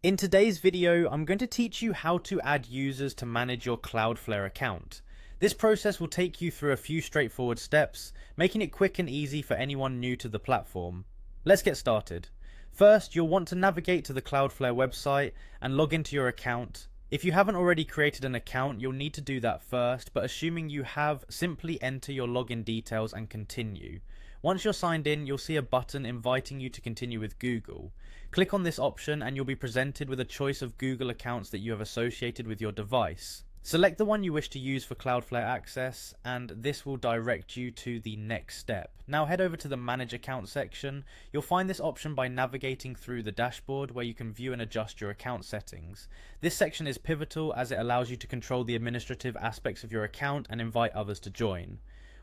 In today's video, I'm going to teach you how to add users to manage your Cloudflare account. This process will take you through a few straightforward steps, making it quick and easy for anyone new to the platform. Let's get started. First, you'll want to navigate to the Cloudflare website and log into your account. If you haven't already created an account, you'll need to do that first, but assuming you have, simply enter your login details and continue. Once you're signed in, you'll see a button inviting you to continue with Google. Click on this option and you'll be presented with a choice of Google accounts that you have associated with your device. Select the one you wish to use for Cloudflare access, and this will direct you to the next step. Now head over to the Manage Account section. You'll find this option by navigating through the dashboard where you can view and adjust your account settings. This section is pivotal as it allows you to control the administrative aspects of your account and invite others to join.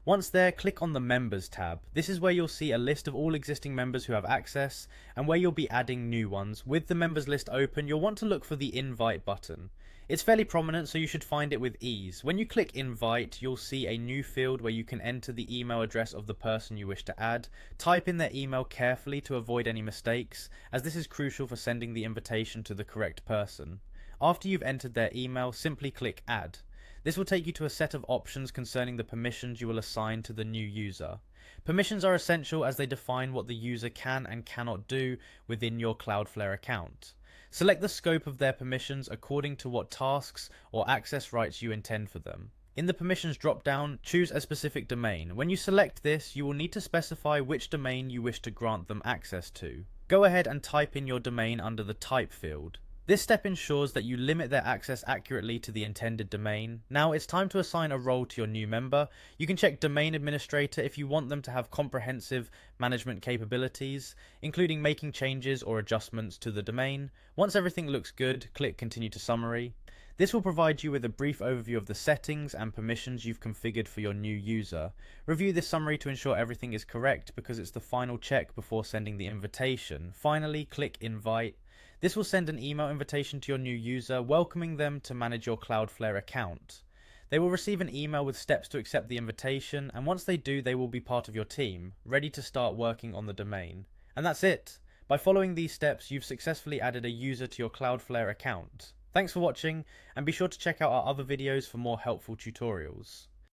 Once there, click on the Members tab. This is where you'll see a list of all existing members who have access and where you'll be adding new ones. With the members list open, you'll want to look for the Invite button. It's fairly prominent, so you should find it with ease. When you click Invite, you'll see a new field where you can enter the email address of the person you wish to add. Type in their email carefully to avoid any mistakes, as this is crucial for sending the invitation to the correct person. After you've entered their email, simply click Add. This will take you to a set of options concerning the permissions you will assign to the new user. Permissions are essential as they define what the user can and cannot do within your Cloudflare account. Select the scope of their permissions according to what tasks or access rights you intend for them. In the permissions drop-down, choose a specific domain. When you select this, you will need to specify which domain you wish to grant them access to. Go ahead and type in your domain under the Type field. This step ensures that you limit their access accurately to the intended domain. Now it's time to assign a role to your new member. You can check Domain Administrator if you want them to have comprehensive management capabilities, including making changes or adjustments to the domain. Once everything looks good, click Continue to Summary. This will provide you with a brief overview of the settings and permissions you've configured for your new user. Review this summary to ensure everything is correct because it's the final check before sending the invitation. Finally, click Invite. This will send an email invitation to your new user, welcoming them to manage your Cloudflare account. They will receive an email with steps to accept the invitation, and once they do, they will be part of your team, ready to start working on the domain. And that's it. By following these steps, you've successfully added a user to your Cloudflare account. Thanks for watching, and be sure to check out our other videos for more helpful tutorials.